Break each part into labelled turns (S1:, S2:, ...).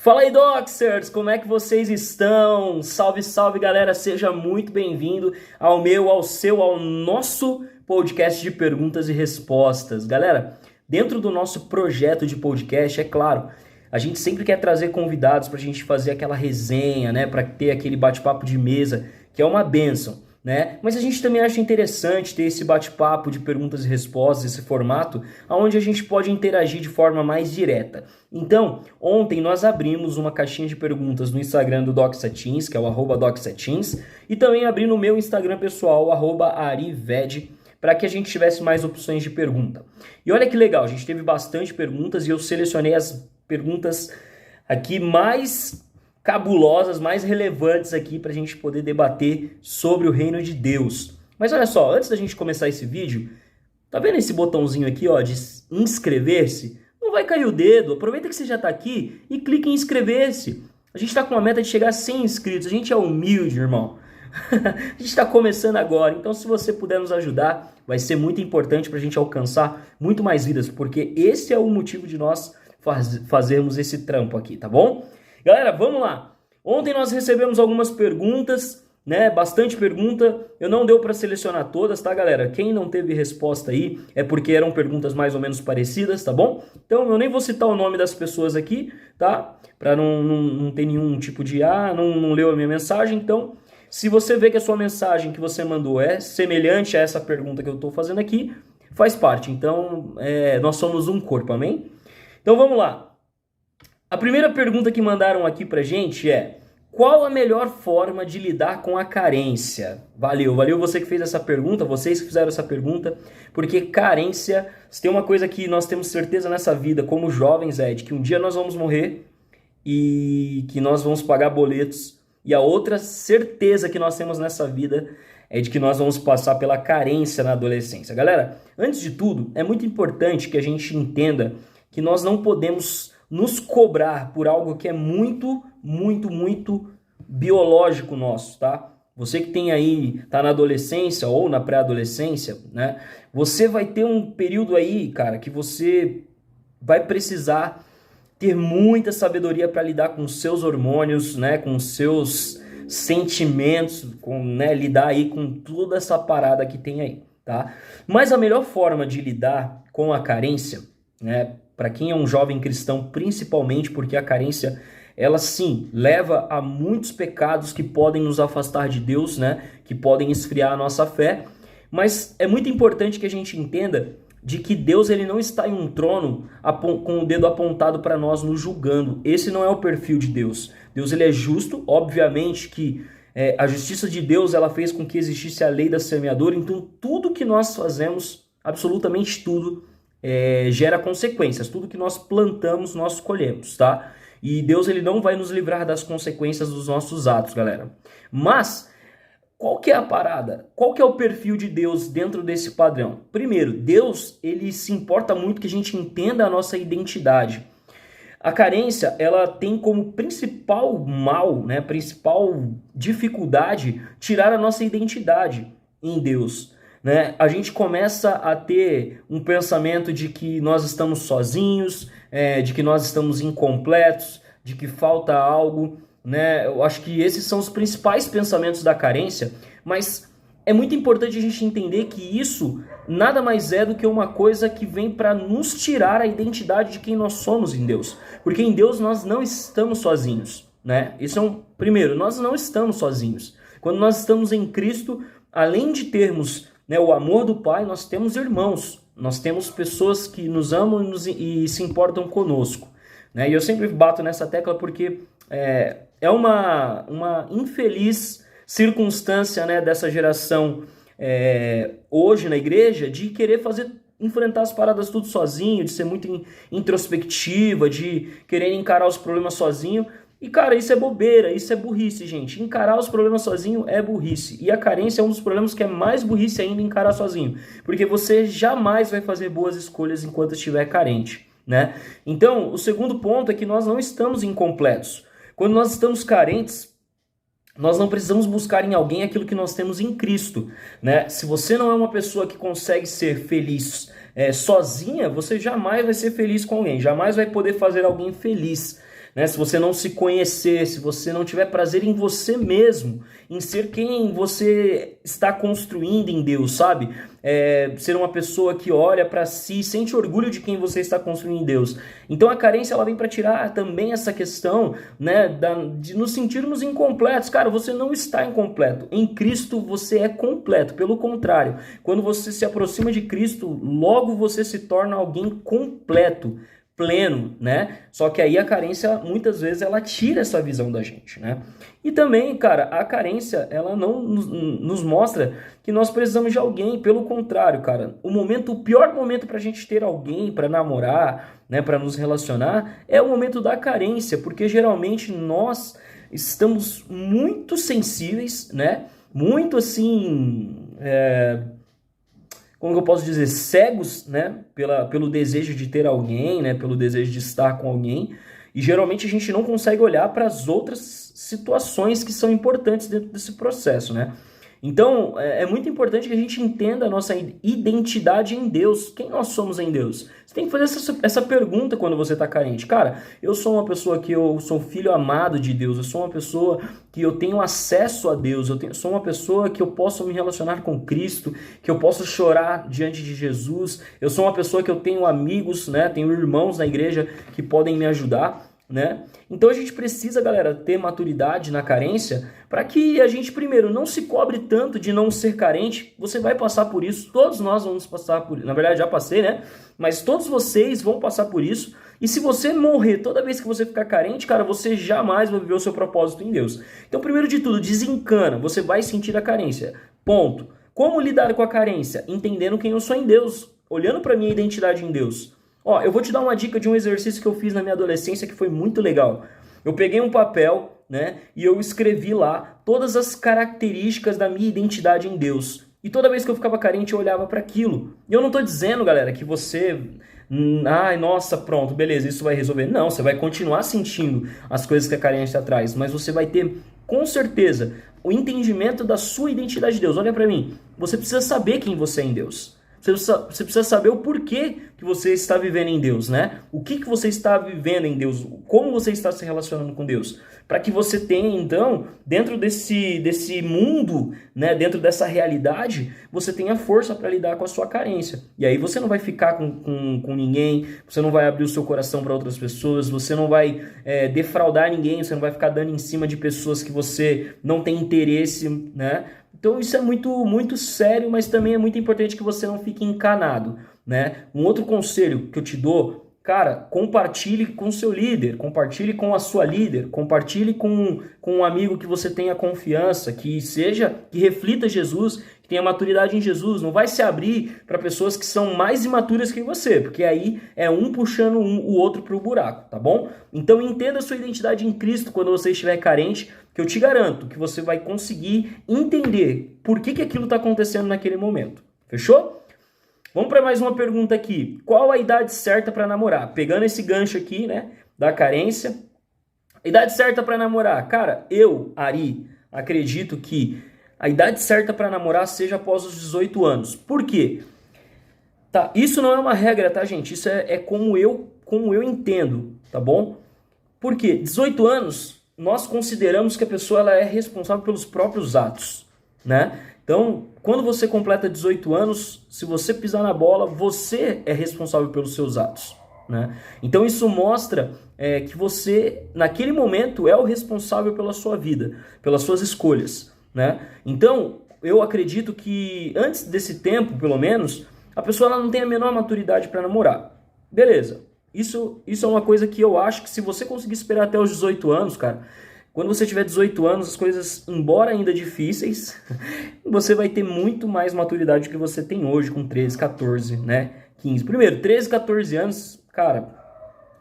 S1: Fala aí, Doxers! Como é que vocês estão? Salve, salve, galera! Seja muito bem-vindo ao nosso podcast de perguntas e respostas. Galera, dentro do nosso projeto de podcast, é claro, a gente sempre quer trazer convidados para a gente fazer aquela resenha, né? Para ter aquele bate-papo de mesa, que é uma bênção, né? Mas a gente também acha interessante ter esse bate-papo de perguntas e respostas, esse formato, onde a gente pode interagir de forma mais direta. Então, ontem nós abrimos uma caixinha de perguntas no Instagram do DocSetins, que é o @DocSetins, e também abri no meu Instagram pessoal, o @arived, para que a gente tivesse mais opções de pergunta. E olha que legal, a gente teve bastante perguntas e eu selecionei as perguntas aqui mais cabulosas, mais relevantes aqui para a gente poder debater sobre o reino de Deus. Mas olha só, antes da gente começar esse vídeo, tá vendo esse botãozinho aqui, ó, de inscrever-se? Não vai cair o dedo, aproveita que você já tá aqui e clica em inscrever-se. A gente tá com uma meta de chegar a 100 inscritos, a gente é humilde, irmão. A gente tá começando agora, então se você puder nos ajudar, vai ser muito importante pra gente alcançar muito mais vidas, porque esse é o motivo de nós fazermos esse trampo aqui, tá bom? Galera, vamos lá. Ontem nós recebemos algumas perguntas, né? Bastante pergunta. Eu não deu para selecionar todas, tá, galera? Quem não teve resposta aí é porque eram perguntas mais ou menos parecidas, tá bom? Então eu nem vou citar o nome das pessoas aqui, tá? Para não ter nenhum tipo de não leu a minha mensagem. Então, se você vê que a sua mensagem que você mandou é semelhante a essa pergunta que eu estou fazendo aqui, faz parte. Então, nós somos um corpo, amém? Então vamos lá. A primeira pergunta que mandaram aqui pra gente é: qual a melhor forma de lidar com a carência? Valeu você que fez essa pergunta, vocês que fizeram essa pergunta, porque carência, se tem uma coisa que nós temos certeza nessa vida como jovens é de que um dia nós vamos morrer e que nós vamos pagar boletos, e a outra certeza que nós temos nessa vida é de que nós vamos passar pela carência na adolescência. Galera, antes de tudo, é muito importante que a gente entenda que nós não podemos nos cobrar por algo que é muito biológico nosso, tá? Você que tem aí, tá na adolescência ou na pré-adolescência, né? Você vai ter um período aí, cara, que você vai precisar ter muita sabedoria para lidar com os seus hormônios, né? Com os seus sentimentos, né? Lidar aí com toda essa parada que tem aí, tá? Mas a melhor forma de lidar com a carência, né? Para quem é um jovem cristão, principalmente porque a carência, ela sim, leva a muitos pecados que podem nos afastar de Deus, né? Que podem esfriar a nossa fé. Mas é muito importante que a gente entenda de que Deus ele não está em um trono com o dedo apontado para nós, nos julgando. Esse não é o perfil de Deus. Deus ele é justo, obviamente que a justiça de Deus ela fez com que existisse a lei da semeadura. Então tudo que nós fazemos, absolutamente tudo, gera consequências. Tudo que nós plantamos, nós colhemos, tá? E Deus ele não vai nos livrar das consequências dos nossos atos, galera. Mas, qual que é a parada? Qual que é o perfil de Deus dentro desse padrão? Primeiro, Deus ele se importa muito que a gente entenda a nossa identidade. A carência, ela tem como principal mal, né, principal dificuldade, tirar a nossa identidade em Deus. Né? A gente começa a ter um pensamento de que nós estamos sozinhos, de que nós estamos incompletos, de que falta algo, né? Eu acho que esses são os principais pensamentos da carência, mas é muito importante a gente entender que isso nada mais é do que uma coisa que vem para nos tirar a identidade de quem nós somos em Deus, porque em Deus nós não estamos sozinhos, né? Isso é primeiro, nós não estamos sozinhos. Quando nós estamos em Cristo, além de termos o amor do Pai, nós temos irmãos, nós temos pessoas que nos amam e se importam conosco. Né? E eu sempre bato nessa tecla porque é uma infeliz circunstância, né, dessa geração hoje na igreja de querer enfrentar as paradas tudo sozinho, de ser muito introspectiva, de querer encarar os problemas sozinho. E, cara, isso é bobeira, isso é burrice, gente. Encarar os problemas sozinho é burrice. E a carência é um dos problemas que é mais burrice ainda encarar sozinho. Porque você jamais vai fazer boas escolhas enquanto estiver carente, né? Então, o segundo ponto é que nós não estamos incompletos. Quando nós estamos carentes, nós não precisamos buscar em alguém aquilo que nós temos em Cristo, né? Se você não é uma pessoa que consegue ser feliz sozinha, você jamais vai ser feliz com alguém, jamais vai poder fazer alguém feliz. Né? Se você não se conhecer, se você não tiver prazer em você mesmo, em ser quem você está construindo em Deus, sabe? Ser uma pessoa que olha para si, sente orgulho de quem você está construindo em Deus. Então a carência ela vem para tirar também essa questão, né, de nos sentirmos incompletos. Cara, você não está incompleto. Em Cristo você é completo. Pelo contrário, quando você se aproxima de Cristo, logo você se torna alguém completo, pleno, né? Só que aí a carência, muitas vezes, ela tira essa visão da gente, né? E também, cara, a carência, ela não nos mostra que nós precisamos de alguém. Pelo contrário, cara, o pior momento pra gente ter alguém pra namorar, né, pra nos relacionar, é o momento da carência, porque geralmente nós estamos muito sensíveis, né? Muito assim, como que eu posso dizer, cegos, né, pelo desejo de ter alguém, né, pelo desejo de estar com alguém, e geralmente a gente não consegue olhar para as outras situações que são importantes dentro desse processo, né? Então, é muito importante que a gente entenda a nossa identidade em Deus. Quem nós somos em Deus? Você tem que fazer essa pergunta quando você está carente. Cara, eu sou uma pessoa que eu sou filho amado de Deus. Eu sou uma pessoa que eu tenho acesso a Deus. Sou uma pessoa que eu posso me relacionar com Cristo, que eu posso chorar diante de Jesus. Eu sou uma pessoa que eu tenho amigos, né? Tenho irmãos na igreja que podem me ajudar, né? Então a gente precisa, galera, ter maturidade na carência para que a gente, primeiro, não se cobre tanto de não ser carente. Você vai passar por isso, todos nós vamos passar por isso. Na verdade, já passei, né? Mas todos vocês vão passar por isso. E se você morrer toda vez que você ficar carente, cara, você jamais vai viver o seu propósito em Deus. Então, primeiro de tudo, desencana. Você vai sentir a carência. Ponto. Como lidar com a carência? Entendendo quem eu sou em Deus. Olhando para minha identidade em Deus. Ó, eu vou te dar uma dica de um exercício que eu fiz na minha adolescência que foi muito legal. Eu peguei um papel, né, e eu escrevi lá todas as características da minha identidade em Deus. E toda vez que eu ficava carente, eu olhava para aquilo. E eu não tô dizendo, galera, que você... ai, nossa, pronto, beleza, isso vai resolver. Não, você vai continuar sentindo as coisas que a carência traz, mas você vai ter, com certeza, o entendimento da sua identidade de Deus. Olha para mim, você precisa saber quem você é em Deus. Você precisa saber o porquê que você está vivendo em Deus, né? O que você está vivendo em Deus, como você está se relacionando com Deus. Para que você tenha, então, dentro desse mundo, né, dentro dessa realidade, você tenha força para lidar com a sua carência. E aí você não vai ficar com ninguém, você não vai abrir o seu coração para outras pessoas, você não vai defraudar ninguém, você não vai ficar dando em cima de pessoas que você não tem interesse, né? Então isso é muito, muito sério, mas também é muito importante que você não fique encanado, né? Um outro conselho que eu te dou, cara, compartilhe com o seu líder, compartilhe com a sua líder, compartilhe com um amigo que você tenha confiança, que reflita Jesus, que tenha maturidade em Jesus. Não vai se abrir para pessoas que são mais imaturas que você, porque aí é um puxando o outro para o buraco, tá bom? Então entenda a sua identidade em Cristo quando você estiver carente, que eu te garanto que você vai conseguir entender por que aquilo está acontecendo naquele momento. Fechou? Vamos para mais uma pergunta aqui. Qual a idade certa para namorar? Pegando esse gancho aqui, né, da carência. Idade certa para namorar. Cara, eu, Ari, acredito que a idade certa para namorar seja após os 18 anos. Por quê? Tá, isso não é uma regra, tá, gente? Isso é como eu entendo, tá bom? Por quê? 18 anos, nós consideramos que a pessoa ela é responsável pelos próprios atos, né? Então, quando você completa 18 anos, se você pisar na bola, você é responsável pelos seus atos, né? Então, isso mostra que você, naquele momento, é o responsável pela sua vida, pelas suas escolhas, né? Então, eu acredito que antes desse tempo, pelo menos, a pessoa ela não tem a menor maturidade para namorar. Beleza. Isso é uma coisa que eu acho que se você conseguir esperar até os 18 anos, cara, quando você tiver 18 anos, as coisas, embora ainda difíceis, você vai ter muito mais maturidade do que você tem hoje com 13, 14, né, 15. Primeiro, 13, 14 anos, cara,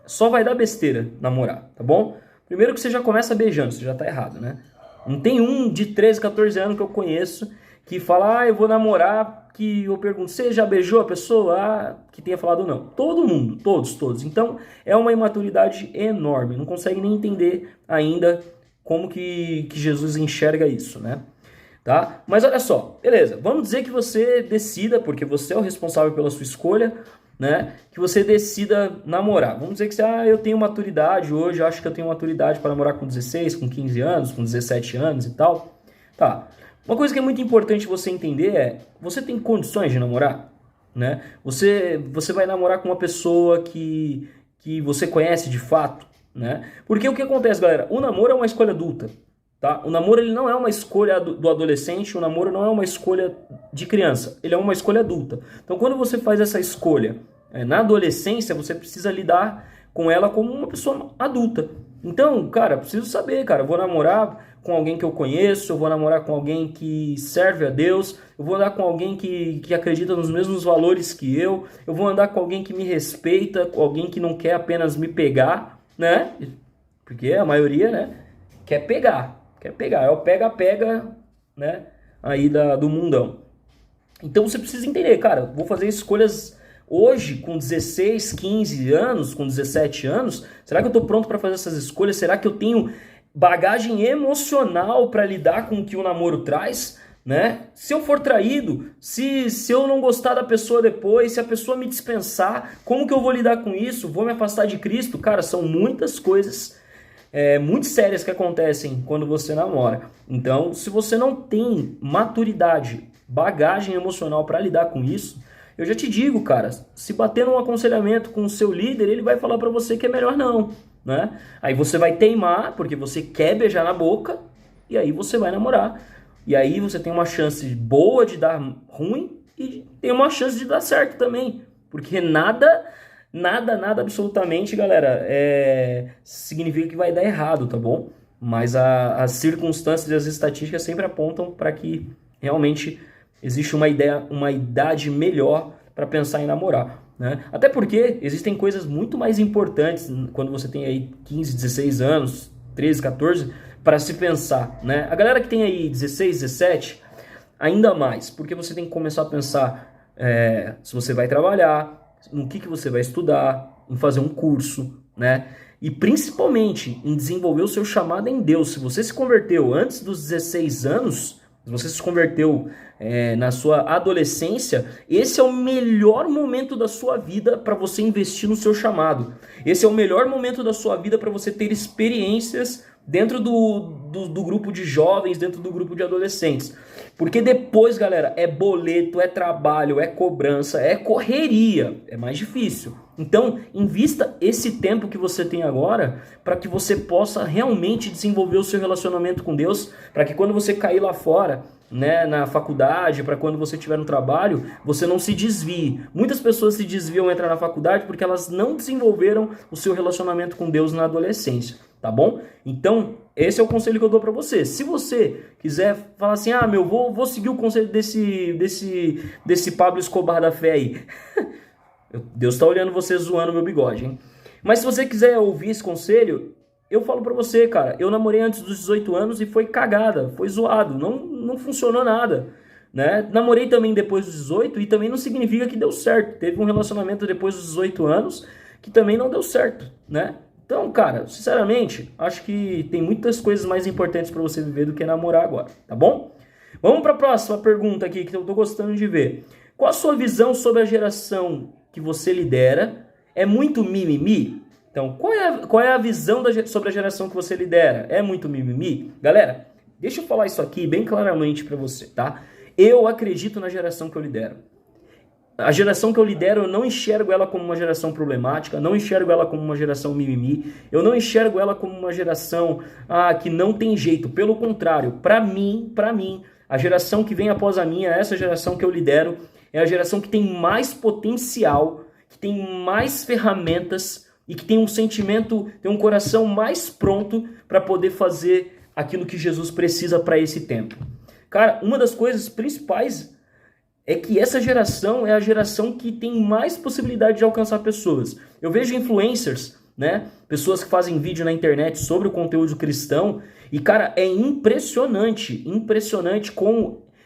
S1: só vai dar besteira namorar, tá bom? Primeiro que você já começa beijando, você já tá errado, né? Não tem um de 13, 14 anos que eu conheço que fala, eu vou namorar, que eu pergunto, você já beijou a pessoa? Que tenha falado não. Todo mundo, todos. Então, é uma imaturidade enorme. Não consegue nem entender ainda como que Jesus enxerga isso, né? tá? Mas olha só, beleza, vamos dizer que você decida, porque você é o responsável pela sua escolha, né? Que você decida namorar. Vamos dizer que você, eu tenho maturidade hoje, eu acho que eu tenho maturidade para namorar com 16, com 15 anos, com 17 anos e tal. Tá. Uma coisa que é muito importante você entender é, você tem condições de namorar, né? Você vai namorar com uma pessoa que você conhece de fato, né? Porque o que acontece, galera? O namoro é uma escolha adulta. Tá? O namoro ele não é uma escolha do adolescente, o namoro não é uma escolha de criança, ele é uma escolha adulta. Então quando você faz essa escolha na adolescência, você precisa lidar com ela como uma pessoa adulta. Então, cara, preciso saber, cara, eu vou namorar com alguém que eu conheço, eu vou namorar com alguém que serve a Deus, eu vou andar com alguém que acredita nos mesmos valores que eu vou andar com alguém que me respeita, com alguém que não quer apenas me pegar, né? Porque a maioria, né, quer pegar. É o pega-pega, né, aí do mundão. Então você precisa entender, cara, vou fazer escolhas hoje com 16, 15 anos, com 17 anos. Será que eu tô pronto para fazer essas escolhas? Será que eu tenho bagagem emocional para lidar com o que o namoro traz? Né? Se eu for traído, se eu não gostar da pessoa depois, se a pessoa me dispensar, como que eu vou lidar com isso? Vou me afastar de Cristo? Cara, são muitas coisas muito sérias que acontecem quando você namora. Então, se você não tem maturidade, bagagem emocional para lidar com isso, eu já te digo, cara, se bater num aconselhamento com o seu líder, ele vai falar para você que é melhor não, né? Aí você vai teimar, porque você quer beijar na boca, e aí você vai namorar. E aí você tem uma chance boa de dar ruim e tem uma chance de dar certo também, porque nada absolutamente, galera, significa que vai dar errado, tá bom? Mas as circunstâncias e as estatísticas sempre apontam para que realmente existe uma idade melhor para pensar em namorar, né? Até porque existem coisas muito mais importantes quando você tem aí 15, 16 anos, 13, 14, para se pensar, né? A galera que tem aí 16, 17, ainda mais, porque você tem que começar a pensar se você vai trabalhar, no que você vai estudar, em fazer um curso, né? E principalmente em desenvolver o seu chamado em Deus. Se você se converteu antes dos 16 anos, se você se converteu na sua adolescência, esse é o melhor momento da sua vida para você investir no seu chamado. Esse é o melhor momento da sua vida para você ter experiências dentro do grupo de jovens, dentro do grupo de adolescentes. Porque depois, galera, é boleto, é trabalho, é cobrança, é correria, é mais difícil. Então, invista esse tempo que você tem agora para que você possa realmente desenvolver o seu relacionamento com Deus, para que quando você cair lá fora, né, na faculdade, para quando você estiver no trabalho, você não se desvie. Muitas pessoas se desviam a entrar na faculdade porque elas não desenvolveram o seu relacionamento com Deus na adolescência, tá bom? Então, esse é o conselho que eu dou para você. Se você quiser falar assim, vou seguir o conselho desse Pablo Escobar da fé aí. Deus está olhando você zoando meu bigode, hein? Mas se você quiser ouvir esse conselho, eu falo pra você, cara, eu namorei antes dos 18 anos e foi cagada, foi zoado, não funcionou nada, né? Namorei também depois dos 18 e também não significa que deu certo. Teve um relacionamento depois dos 18 anos que também não deu certo, né? Então, cara, sinceramente, acho que tem muitas coisas mais importantes pra você viver do que namorar agora, tá bom? Vamos pra próxima pergunta aqui que eu tô gostando de ver. Qual a sua visão sobre a geração que você lidera? É muito mimimi? Então, qual é a visão sobre a geração que você lidera? É muito mimimi? Galera, deixa eu falar isso aqui bem claramente para você, tá? Eu acredito na geração que eu lidero. A geração que eu lidero, eu não enxergo ela como uma geração problemática, não enxergo ela como uma geração mimimi, eu não enxergo ela como uma geração que não tem jeito. Pelo contrário, para mim, a geração que vem após a minha, essa geração que eu lidero, é a geração que tem mais potencial, que tem mais ferramentas e que tem um sentimento, tem um coração mais pronto para poder fazer aquilo que Jesus precisa para esse tempo. Cara, uma das coisas principais é que essa geração é a geração que tem mais possibilidade de alcançar pessoas. Eu vejo influencers, né? Pessoas que fazem vídeo na internet sobre o conteúdo cristão e, cara, é impressionante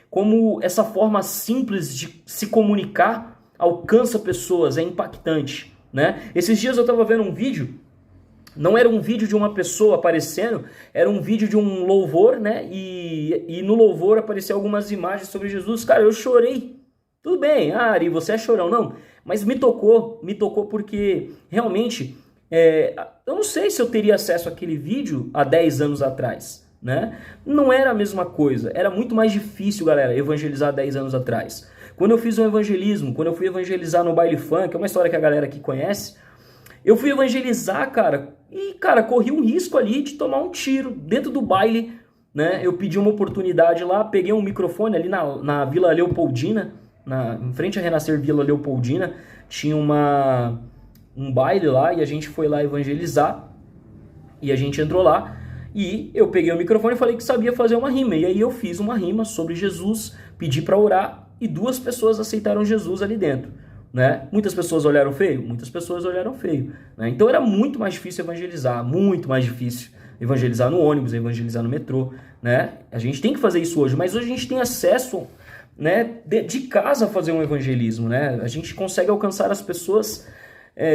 S1: como essa forma simples de se comunicar alcança pessoas, é impactante, né? Esses dias eu estava vendo um vídeo Não era um vídeo de uma pessoa aparecendo, era um vídeo de um louvor, né? E no louvor apareciam algumas imagens sobre Jesus. Cara, eu chorei. Tudo bem, Ari, você é chorão. Não, mas me tocou porque realmente, eu não sei se eu teria acesso àquele vídeo há 10 anos atrás, né? Não era a mesma coisa, era muito mais difícil, galera, evangelizar 10 anos atrás. Quando eu fiz um evangelismo, quando eu fui evangelizar no baile funk, é uma história que a galera aqui conhece, eu fui evangelizar, cara, e, cara, corri um risco ali de tomar um tiro dentro do baile, né? Eu pedi uma oportunidade lá, peguei um microfone ali na Vila Leopoldina, em frente à Renascer Vila Leopoldina, tinha um baile lá e a gente foi lá evangelizar, e a gente entrou lá, e eu peguei o microfone e falei que sabia fazer uma rima, e aí eu fiz uma rima sobre Jesus, pedi para orar, e 2 pessoas aceitaram Jesus ali dentro. Né? Muitas pessoas olharam feio? Muitas pessoas olharam feio. Né? Então era muito mais difícil evangelizar, muito mais difícil evangelizar no ônibus, evangelizar no metrô. Né? A gente tem que fazer isso hoje, mas hoje a gente tem acesso, né, de casa a fazer um evangelismo. Né? A gente consegue alcançar as pessoas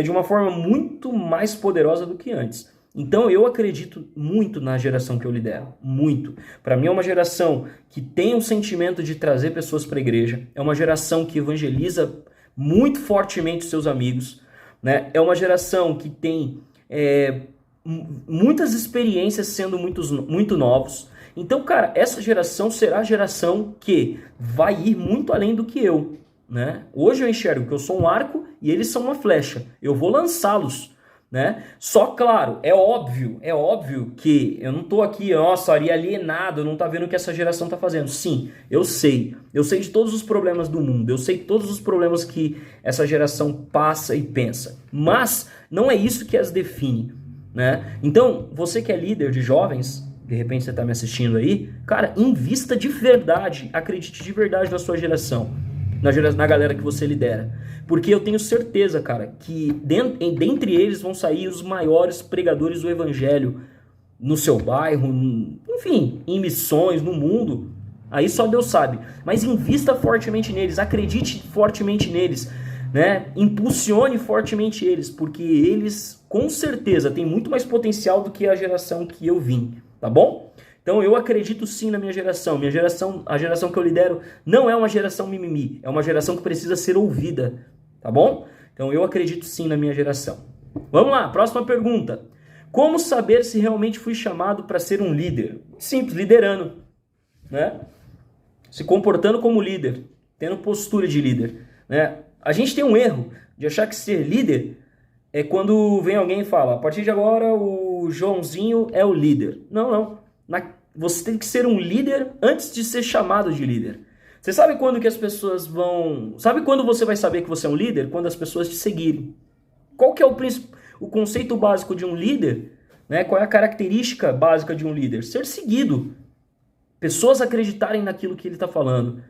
S1: de uma forma muito mais poderosa do que antes. Então eu acredito muito na geração que eu lidero, muito. Para mim é uma geração que tem um sentimento de trazer pessoas para a igreja, é uma geração que evangeliza muito fortemente os seus amigos, né? É uma geração que tem muitas experiências sendo muito novos. Então, cara, essa geração será a geração que vai ir muito além do que eu, né? Hoje eu enxergo que eu sou um arco e eles são uma flecha. Eu vou lançá-los, né? Só, claro, é óbvio que eu não tô aqui, nossa, alienado, não tá vendo o que essa geração tá fazendo. Sim, eu sei de todos os problemas do mundo, eu sei todos os problemas que essa geração passa e pensa, mas não é isso que as define, né? Então, você que é líder de jovens, de repente você tá me assistindo aí, cara, invista de verdade, acredite de verdade na sua geração, na galera que você lidera. Porque eu tenho certeza, cara, que dentre eles vão sair os maiores pregadores do evangelho no seu bairro, enfim, em missões, no mundo. Aí só Deus sabe. Mas invista fortemente neles, acredite fortemente neles, né? Impulsione fortemente eles, porque eles, com certeza, têm muito mais potencial do que a geração que eu vim, tá bom? Então eu acredito sim na minha geração. A geração que eu lidero não é uma geração mimimi, é uma geração que precisa ser ouvida, tá bom? Então eu acredito sim na minha geração. Vamos lá, próxima pergunta. Como saber se realmente fui chamado para ser um líder? Simples, liderando, né? Se comportando como líder, tendo postura de líder, né? A gente tem um erro de achar que ser líder é quando vem alguém e fala, a partir de agora o Joãozinho é o líder. Não. Você tem que ser um líder antes de ser chamado de líder. Você sabe quando que as pessoas vão... Sabe quando você vai saber que você é um líder? Quando as pessoas te seguirem. Qual que é o conceito básico de um líder? Né? Qual é a característica básica de um líder? Ser seguido. Pessoas acreditarem naquilo que ele está falando.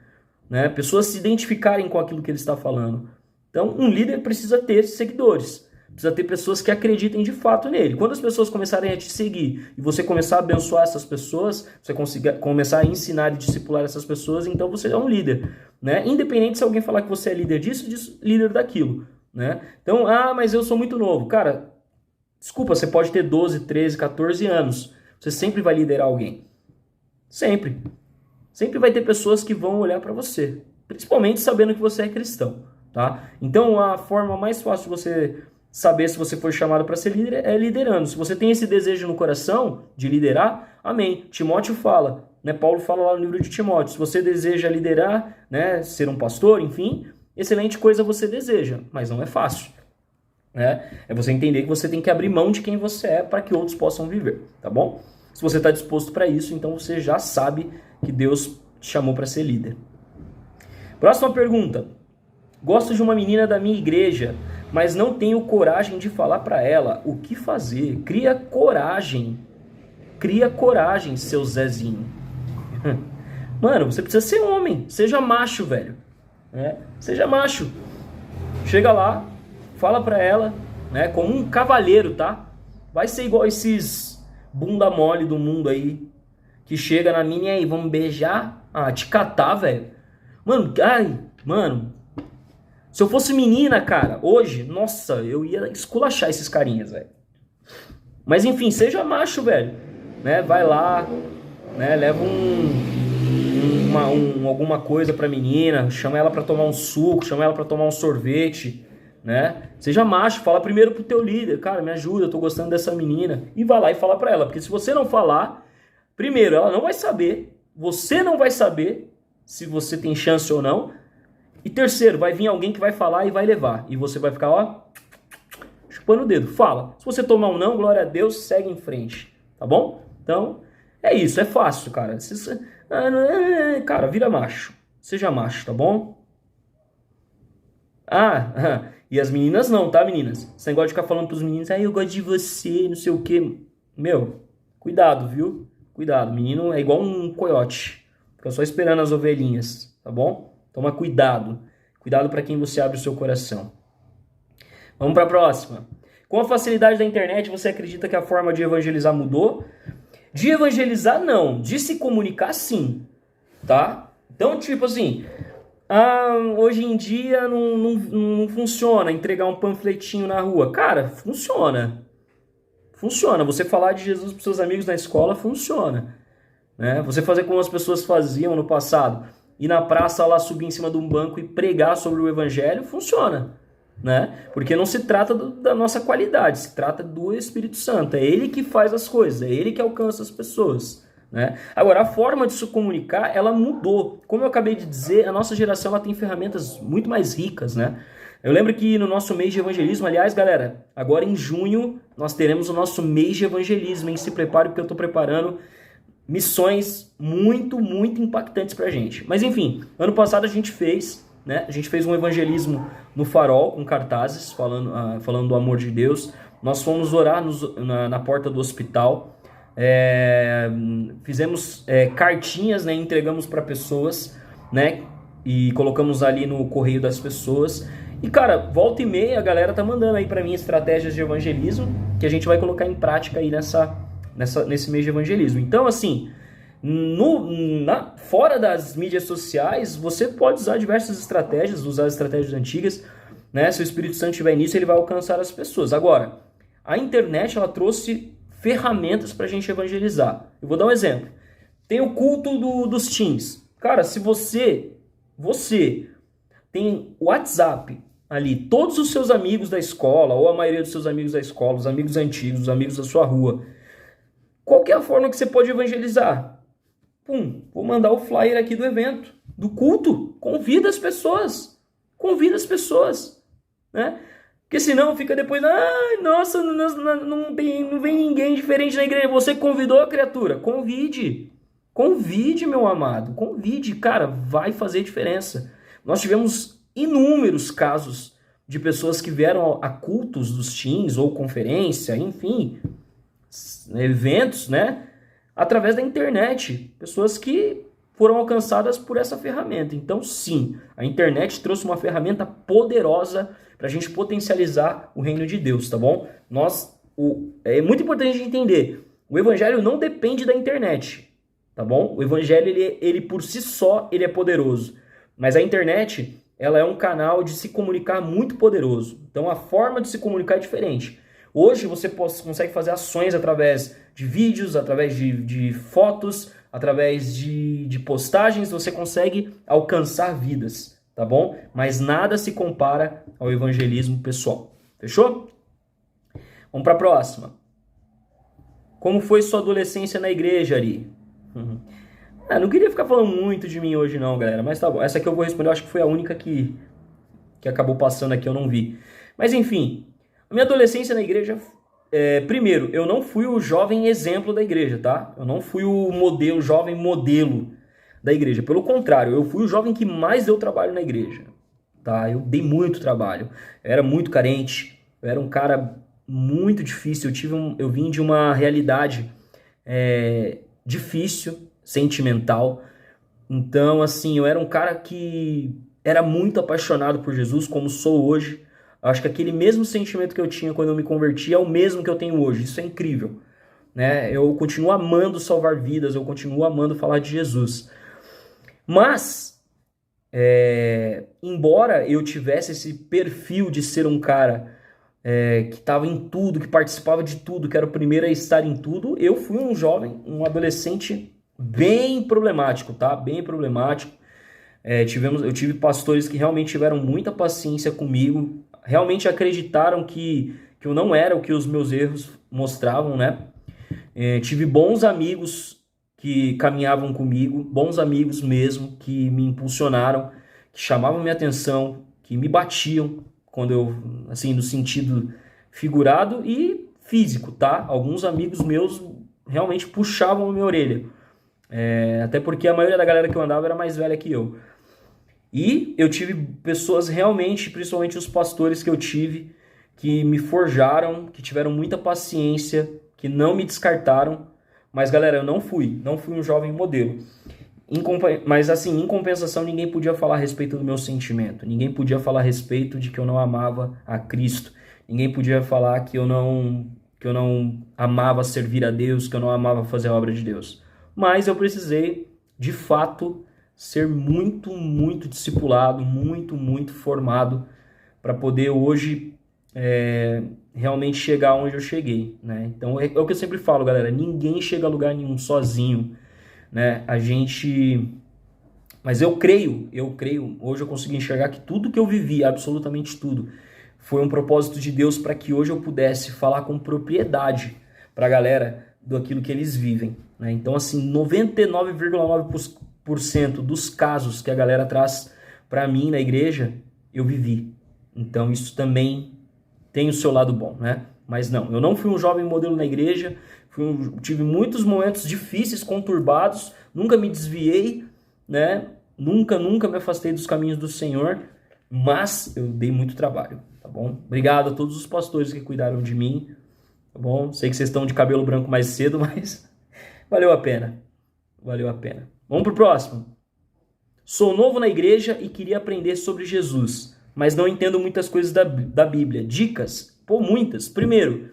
S1: Né? Pessoas se identificarem com aquilo que ele está falando. Então, um líder precisa ter seguidores. Precisa ter pessoas que acreditem de fato nele. Quando as pessoas começarem a te seguir e você começar a abençoar essas pessoas, você começar a ensinar e discipular essas pessoas, então você é um líder. Né? Independente se alguém falar que você é líder disso, líder daquilo. Né? Então, mas eu sou muito novo. Cara, desculpa, você pode ter 12, 13, 14 anos. Você sempre vai liderar alguém. Sempre. Sempre vai ter pessoas que vão olhar para você. Principalmente sabendo que você é cristão. Tá? Então, a forma mais fácil de você saber se você foi chamado para ser líder é liderando. Se você tem esse desejo no coração de liderar, amém. Timóteo fala, né? Paulo fala lá no livro de Timóteo, se você deseja liderar, né, ser um pastor, enfim, excelente coisa você deseja, mas não é fácil. Né? É você entender que você tem que abrir mão de quem você é para que outros possam viver, tá bom? Se você está disposto para isso, então você já sabe que Deus te chamou para ser líder. Próxima pergunta. Gosto de uma menina da minha igreja, mas não tenho coragem de falar para ela o que fazer. Cria coragem, seu Zezinho. Mano, você precisa ser homem, seja macho, velho. Seja macho. Chega lá, fala para ela, né, como um cavalheiro, tá? Vai ser igual esses bunda mole do mundo aí, que chega na minha aí, vamos beijar? Te catar, velho. Mano, se eu fosse menina, cara, hoje, nossa, eu ia esculachar esses carinhas, velho. Mas enfim, seja macho, velho, né? Vai lá, né? Leva alguma coisa pra menina, chama ela pra tomar um suco, chama ela pra tomar um sorvete, né? Seja macho, fala primeiro pro teu líder, cara, me ajuda, eu tô gostando dessa menina, e vai lá e fala pra ela, porque se você não falar, primeiro, ela não vai saber, você não vai saber se você tem chance ou não, e terceiro, vai vir alguém que vai falar e vai levar, e você vai ficar, ó, chupando o dedo, fala. Se você tomar um não, glória a Deus, segue em frente, tá bom? Então, é isso, é fácil, cara. Cara, vira macho, seja macho, tá bom? E as meninas não, tá, meninas? Você gosta de ficar falando pros meninos, eu gosto de você, não sei o quê. Meu, cuidado, viu? Cuidado, menino é igual um coiote, fica só esperando as ovelhinhas, tá bom? Toma cuidado, cuidado para quem você abre o seu coração. Vamos para a próxima. Com a facilidade da internet, você acredita que a forma de evangelizar mudou? De evangelizar, não. De se comunicar, sim. Tá? Então, tipo assim, hoje em dia não funciona entregar um panfletinho na rua. Cara, funciona. Funciona. Você falar de Jesus para seus amigos na escola, funciona. Né? Você fazer como as pessoas faziam no passado, ir na praça lá, subir em cima de um banco e pregar sobre o evangelho, funciona. Né? Porque não se trata da nossa qualidade, se trata do Espírito Santo. É ele que faz as coisas, é ele que alcança as pessoas. Né? Agora, a forma de se comunicar, ela mudou. Como eu acabei de dizer, a nossa geração ela tem ferramentas muito mais ricas. Né? Eu lembro que no nosso mês de evangelismo, aliás, galera, agora em junho, nós teremos o nosso mês de evangelismo. Hein? Se prepare, porque eu estou preparando missões muito, muito impactantes pra gente. Mas enfim, ano passado a gente fez um evangelismo no Farol, com cartazes, falando do amor de Deus. Nós fomos orar na porta do hospital. Fizemos cartinhas, né, entregamos para pessoas, né, e colocamos ali no correio das pessoas. E, cara, volta e meia a galera tá mandando aí para mim estratégias de evangelismo que a gente vai colocar em prática aí nesse mês de evangelismo. Então, assim, fora das mídias sociais, você pode usar diversas estratégias, usar as estratégias antigas, né? Se o Espírito Santo estiver nisso, ele vai alcançar as pessoas. Agora, a internet, ela trouxe ferramentas para a gente evangelizar. Eu vou dar um exemplo. Tem o culto dos teens. Cara, se você tem o WhatsApp ali, todos os seus amigos da escola, ou a maioria dos seus amigos da escola, os amigos antigos, os amigos da sua rua, qual que é a forma que você pode evangelizar? Vou mandar o flyer aqui do evento, do culto. Convida as pessoas. Né? Porque senão fica depois, nossa, não vem ninguém diferente na igreja. Você convidou a criatura. Convide, meu amado. Convide, cara, vai fazer diferença. Nós tivemos inúmeros casos de pessoas que vieram a cultos dos teens ou conferência, enfim, eventos, né? Através da internet, pessoas que foram alcançadas por essa ferramenta. Então, sim, a internet trouxe uma ferramenta poderosa para a gente potencializar o reino de Deus, tá bom? É muito importante a gente entender, o evangelho não depende da internet, tá bom? O evangelho, ele por si só, ele é poderoso. Mas a internet, ela é um canal de se comunicar muito poderoso. Então, a forma de se comunicar é diferente. Hoje você consegue fazer ações através de vídeos, através de fotos, através de postagens, você consegue alcançar vidas, tá bom? Mas nada se compara ao evangelismo pessoal. Fechou? Vamos para a próxima. Como foi sua adolescência na igreja, Ari? Não queria ficar falando muito de mim hoje não, galera, mas tá bom. Essa aqui eu vou responder, eu acho que foi a única que acabou passando aqui, eu não vi. Mas enfim, a minha adolescência na igreja, primeiro, eu não fui o jovem exemplo da igreja, tá? Eu não fui o jovem modelo da igreja. Pelo contrário, eu fui o jovem que mais deu trabalho na igreja, tá? Eu dei muito trabalho. Eu era muito carente, eu era um cara muito difícil. Eu vim de uma realidade difícil, sentimental. Então, assim, eu era um cara que era muito apaixonado por Jesus, como sou hoje. Acho que aquele mesmo sentimento que eu tinha quando eu me converti é o mesmo que eu tenho hoje. Isso é incrível, né? Eu continuo amando salvar vidas, eu continuo amando falar de Jesus. Mas, embora eu tivesse esse perfil de ser um cara que estava em tudo, que participava de tudo, que era o primeiro a estar em tudo. Eu fui um jovem, um adolescente bem problemático, tá? Bem problemático. Eu tive pastores que realmente tiveram muita paciência comigo, realmente acreditaram que eu não era o que os meus erros mostravam, né? Tive bons amigos que caminhavam comigo, bons amigos mesmo, que me impulsionaram, que chamavam minha atenção, que me batiam quando eu, assim, no sentido figurado e físico, tá? Alguns amigos meus realmente puxavam a minha orelha. Até porque a maioria da galera que eu andava era mais velha que eu. E eu tive pessoas realmente, principalmente os pastores que eu tive, que me forjaram, que tiveram muita paciência, que não me descartaram. Mas, galera, eu não fui um jovem modelo. Mas, assim, em compensação, ninguém podia falar a respeito do meu sentimento. Ninguém podia falar a respeito de que eu não amava a Cristo. Ninguém podia falar que eu não amava servir a Deus, que eu não amava fazer a obra de Deus. Mas eu precisei, de fato, ser muito, muito discipulado, muito, muito formado para poder hoje realmente chegar onde eu cheguei, né? Então é o que eu sempre falo, galera, ninguém chega a lugar nenhum sozinho, né? Mas eu creio, hoje eu consigo enxergar que tudo que eu vivi, absolutamente tudo, foi um propósito de Deus para que hoje eu pudesse falar com propriedade para a galera daquilo que eles vivem, né? Então, assim, 99,9% dos casos que a galera traz para mim na igreja, eu vivi. Então, isso também tem o seu lado bom, né? Mas não, eu não fui um jovem modelo na igreja, tive muitos momentos difíceis, conturbados, nunca me desviei, né? Nunca me afastei dos caminhos do Senhor, mas eu dei muito trabalho, tá bom? Obrigado a todos os pastores que cuidaram de mim, tá bom? Sei que vocês estão de cabelo branco mais cedo, mas valeu a pena. Valeu a pena. Vamos pro próximo. Sou novo na igreja e queria aprender sobre Jesus, mas não entendo muitas coisas da Bíblia. Dicas? Pô, muitas. Primeiro,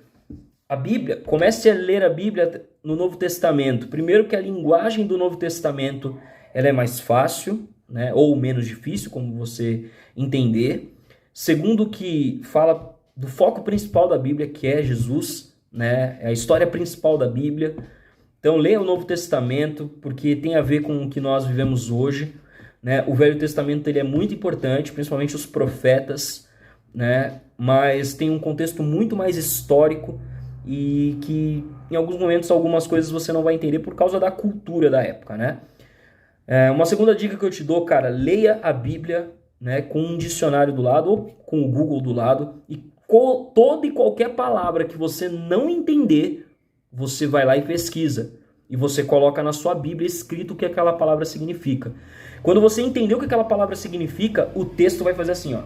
S1: a Bíblia, comece a ler a Bíblia no Novo Testamento. Primeiro que a linguagem do Novo Testamento ela é mais fácil, né, ou menos difícil, como você entender. Segundo que fala do foco principal da Bíblia, que é Jesus, né, é a história principal da Bíblia. Então leia o Novo Testamento, porque tem a ver com o que nós vivemos hoje, né? O Velho Testamento ele é muito importante, principalmente os profetas, né? Mas tem um contexto muito mais histórico e que em alguns momentos algumas coisas você não vai entender por causa da cultura da época, né? Uma segunda dica que eu te dou, cara, leia a Bíblia, né, com um dicionário do lado ou com o Google do lado e toda e qualquer palavra que você não entender, você vai lá e pesquisa. E você coloca na sua Bíblia escrito o que aquela palavra significa. Quando você entender o que aquela palavra significa, o texto vai fazer assim, ó.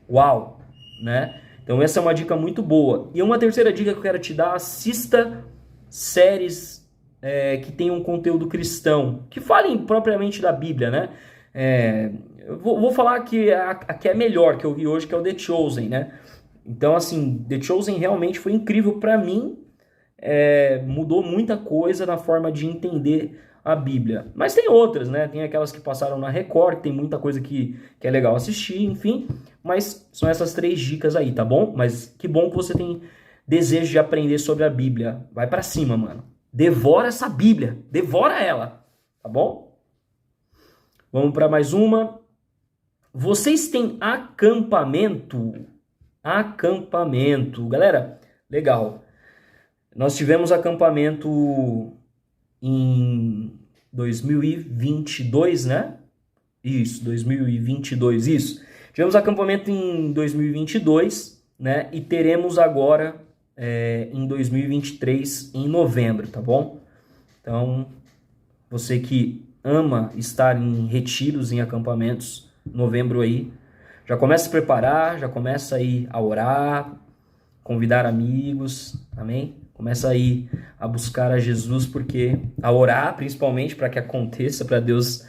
S1: Uau! Né? Então essa é uma dica muito boa. E uma terceira dica que eu quero te dar, assista séries que tenham um conteúdo cristão, que falem propriamente da Bíblia, né? Eu vou falar que a que é melhor que eu vi hoje, que é o The Chosen, né? Então, assim, The Chosen realmente foi incrível para mim, mudou muita coisa na forma de entender a Bíblia. Mas tem outras, né? Tem aquelas que passaram na Record, que tem muita coisa que é legal assistir, enfim. Mas são essas 3 dicas aí, tá bom? Mas que bom que você tem desejo de aprender sobre a Bíblia. Vai para cima, mano. Devora essa Bíblia. Devora ela, tá bom? Vamos para mais uma. Vocês têm acampamento? Acampamento. Galera, legal. Nós tivemos acampamento em 2022, né? Isso, 2022, isso. Tivemos acampamento em 2022, né? E teremos agora em 2023, em novembro, tá bom? Então, você que ama estar em retiros, em acampamentos, novembro aí, já começa a se preparar, já começa aí a orar, convidar amigos, amém? Começa aí a buscar a Jesus, porque a orar, principalmente, para que aconteça, para Deus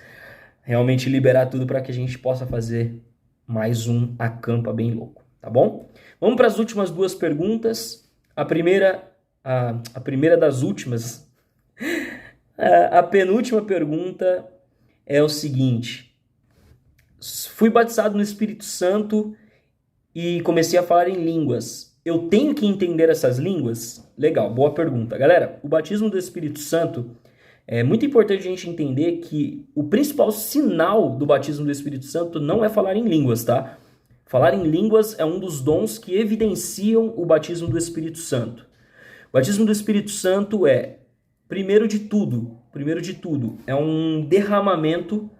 S1: realmente liberar tudo para que a gente possa fazer mais um acampa bem louco, tá bom? Vamos para as últimas 2 perguntas. A primeira das últimas, a penúltima pergunta é o seguinte: fui batizado no Espírito Santo e comecei a falar em línguas. Eu tenho que entender essas línguas? Legal, boa pergunta. Galera, o batismo do Espírito Santo, é muito importante a gente entender que o principal sinal do batismo do Espírito Santo não é falar em línguas, tá? Falar em línguas é um dos dons que evidenciam o batismo do Espírito Santo. O batismo do Espírito Santo é, primeiro de tudo, é um derramamento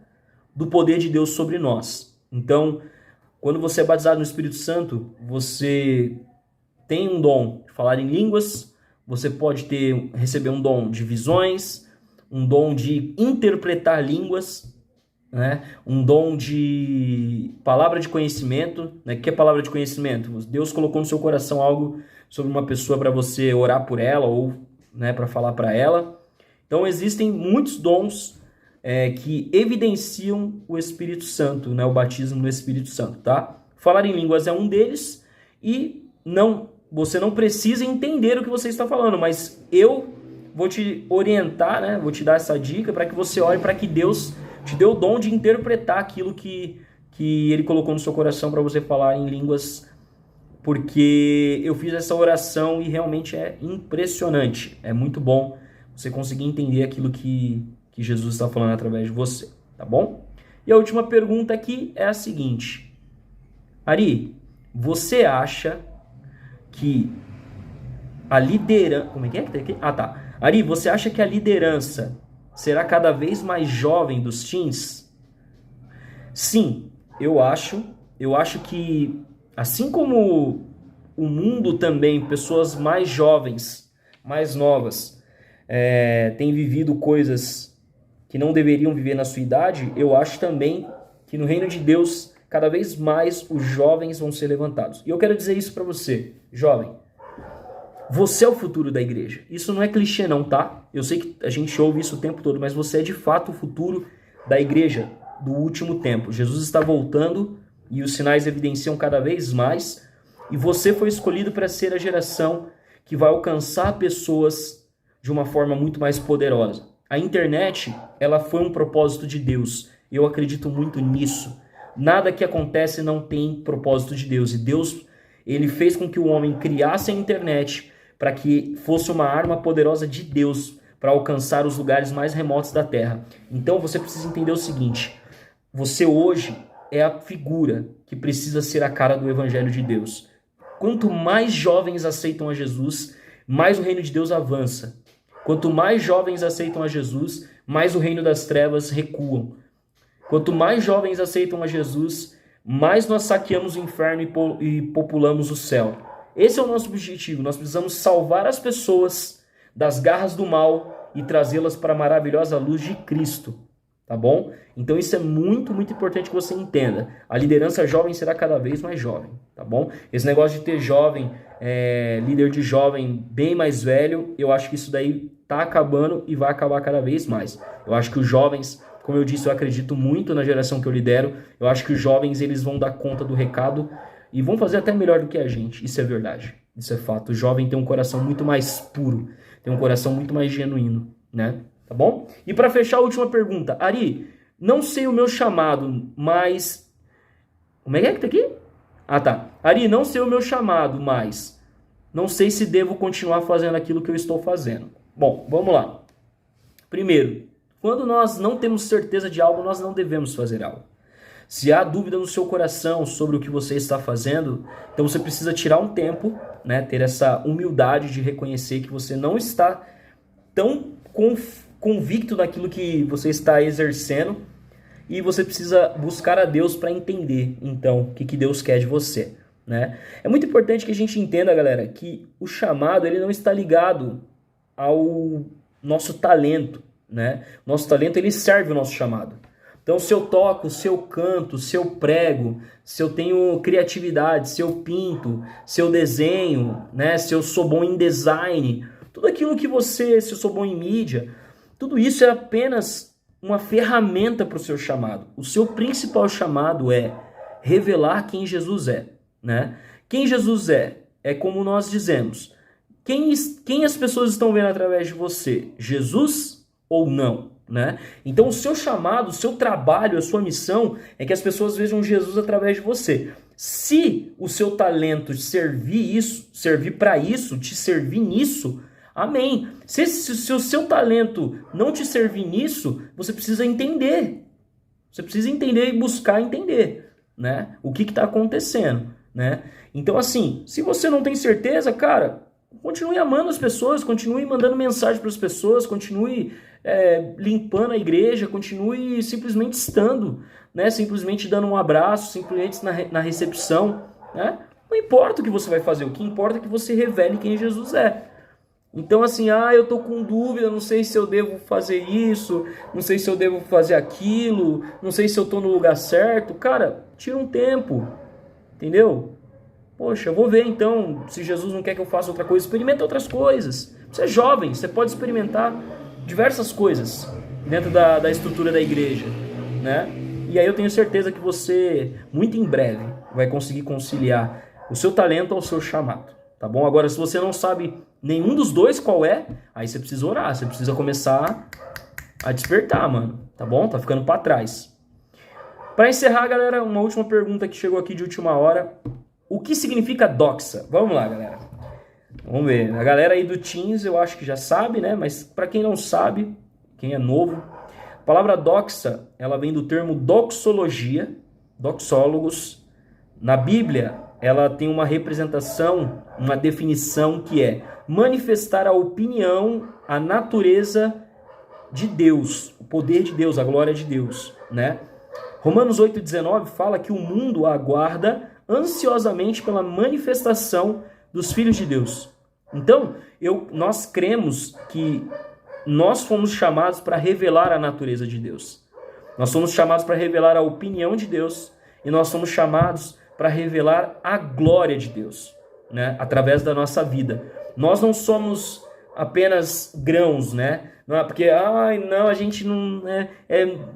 S1: do poder de Deus sobre nós. Então, quando você é batizado no Espírito Santo, você tem um dom de falar em línguas, você pode receber um dom de visões, um dom de interpretar línguas, né? Um dom de palavra de conhecimento, né? O que é palavra de conhecimento? Deus colocou no seu coração algo sobre uma pessoa para você orar por ela ou, né, para falar para ela. Então existem muitos dons que evidenciam o Espírito Santo, né? O batismo no Espírito Santo, tá? Falar em línguas é um deles e você não precisa entender o que você está falando, mas eu vou te orientar, né? Vou te dar essa dica para que você ore para que Deus te dê o dom de interpretar aquilo que Ele colocou no seu coração para você falar em línguas, porque eu fiz essa oração e realmente é impressionante. É muito bom você conseguir entender aquilo que Jesus está falando através de você, tá bom? E a última pergunta aqui é a seguinte. Ari, você acha que a liderança... Como é que tem aqui? Ah, tá. Ari, você acha que a liderança será cada vez mais jovem dos teens? Sim, eu acho. Eu acho que, assim como o mundo também, pessoas mais jovens, mais novas, têm vivido coisas que não deveriam viver na sua idade, eu acho também que no reino de Deus, cada vez mais os jovens vão ser levantados. E eu quero dizer isso para você, jovem. Você é o futuro da igreja. Isso não é clichê não, tá? Eu sei que a gente ouve isso o tempo todo, mas você é de fato o futuro da igreja do último tempo. Jesus está voltando e os sinais evidenciam cada vez mais. E você foi escolhido para ser a geração que vai alcançar pessoas de uma forma muito mais poderosa. A internet, ela foi um propósito de Deus. Eu acredito muito nisso. Nada que acontece não tem propósito de Deus. E Deus, ele fez com que o homem criasse a internet para que fosse uma arma poderosa de Deus para alcançar os lugares mais remotos da Terra. Então você precisa entender o seguinte: você hoje é a figura que precisa ser a cara do Evangelho de Deus. Quanto mais jovens aceitam a Jesus, mais o reino de Deus avança. Quanto mais jovens aceitam a Jesus, mais o reino das trevas recuam. Quanto mais jovens aceitam a Jesus, mais nós saqueamos o inferno e populamos o céu. Esse é o nosso objetivo. Nós precisamos salvar as pessoas das garras do mal e trazê-las para a maravilhosa luz de Cristo. Tá bom? Então isso é muito, muito importante que você entenda. A liderança jovem será cada vez mais jovem. Tá bom? Esse negócio de ter jovem, líder de jovem bem mais velho, eu acho que isso daí tá acabando e vai acabar cada vez mais. Eu acho que os jovens, como eu disse, eu acredito muito na geração que eu lidero. Eu acho que os jovens, eles vão dar conta do recado e vão fazer até melhor do que a gente. Isso é verdade. Isso é fato. O jovem tem um coração muito mais puro. Tem um coração muito mais genuíno, né? Tá bom? E para fechar, a última pergunta. Ari, não sei o meu chamado, mas... Como é que tá aqui? Ah, tá. Ari, não sei o meu chamado, mas... Não sei se devo continuar fazendo aquilo que eu estou fazendo. Bom, vamos lá. Primeiro, quando nós não temos certeza de algo, nós não devemos fazer algo. Se há dúvida no seu coração sobre o que você está fazendo, então você precisa tirar um tempo, né, ter essa humildade de reconhecer que você não está tão convicto daquilo que você está exercendo e você precisa buscar a Deus para entender, então, o que Deus quer de você, né? É muito importante que a gente entenda, galera, que o chamado ele não está ligado ao nosso talento, né? Nosso talento ele serve o nosso chamado. Então, se eu toco, se eu canto, se eu prego, se eu tenho criatividade, se eu pinto, se eu desenho, né? Se eu sou bom em design, tudo aquilo que se eu sou bom em mídia, tudo isso é apenas uma ferramenta para o seu chamado. O seu principal chamado é revelar quem Jesus é, né? Quem Jesus é como nós dizemos. Quem as pessoas estão vendo através de você? Jesus ou não? Né? Então o seu chamado, o seu trabalho, a sua missão é que as pessoas vejam Jesus através de você. Se o seu talento servir para isso, te servir nisso, amém. Se o seu talento não te servir nisso, você precisa entender. Você precisa entender e buscar entender, né? O que está acontecendo, né? Então, assim, se você não tem certeza, cara, continue amando as pessoas, continue mandando mensagem para as pessoas, continue limpando a igreja, continue simplesmente estando, né? Simplesmente dando um abraço, simplesmente na recepção, né? Não importa o que você vai fazer, o que importa é que você revele quem Jesus é. Então, assim, eu tô com dúvida, não sei se eu devo fazer isso, não sei se eu devo fazer aquilo, não sei se eu tô no lugar certo. Cara, tira um tempo, entendeu? Poxa, eu vou ver então, se Jesus não quer que eu faça outra coisa, experimenta outras coisas. Você é jovem, você pode experimentar diversas coisas dentro da estrutura da igreja, né? E aí eu tenho certeza que você, muito em breve, vai conseguir conciliar o seu talento ao seu chamado, tá bom? Agora, se você não sabe nenhum dos dois qual é, aí você precisa orar, você precisa começar a despertar, mano, tá bom? Tá ficando pra trás. Para encerrar, galera, uma última pergunta que chegou aqui de última hora. O que significa doxa? Vamos lá, galera. Vamos ver. A galera aí do Teens eu acho que já sabe, né? Mas para quem não sabe, quem é novo, a palavra doxa, ela vem do termo doxologia, doxólogos. Na Bíblia, ela tem uma representação, uma definição que é manifestar a opinião, a natureza de Deus, o poder de Deus, a glória de Deus, né? Romanos 8,19 fala que o mundo aguarda ansiosamente pela manifestação dos filhos de Deus. Então, nós cremos que nós fomos chamados para revelar a natureza de Deus. Nós somos chamados para revelar a opinião de Deus e nós somos chamados para revelar a glória de Deus, né? Através da nossa vida. Nós não somos apenas grãos, né? Não é porque, não, a gente não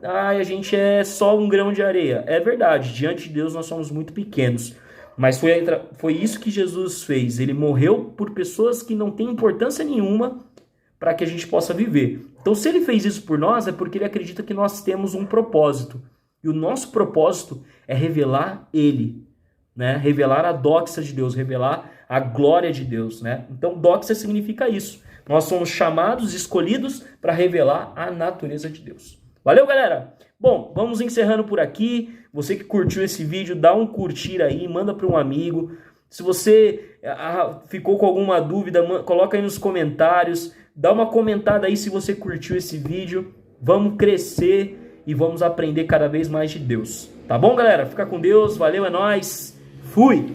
S1: a gente é só um grão de areia. É verdade, diante de Deus nós somos muito pequenos. Mas foi isso que Jesus fez. Ele morreu por pessoas que não têm importância nenhuma para que a gente possa viver. Então, se ele fez isso por nós, é porque ele acredita que nós temos um propósito. E o nosso propósito é revelar ele, né? Revelar a doxa de Deus, revelar a glória de Deus, né? Então, doxa significa isso. Nós somos chamados, escolhidos para revelar a natureza de Deus. Valeu, galera? Bom, vamos encerrando por aqui. Você que curtiu esse vídeo, dá um curtir aí, manda para um amigo. Se você ficou com alguma dúvida, coloca aí nos comentários. Dá uma comentada aí se você curtiu esse vídeo. Vamos crescer e vamos aprender cada vez mais de Deus. Tá bom, galera? Fica com Deus. Valeu, é nóis. Fui!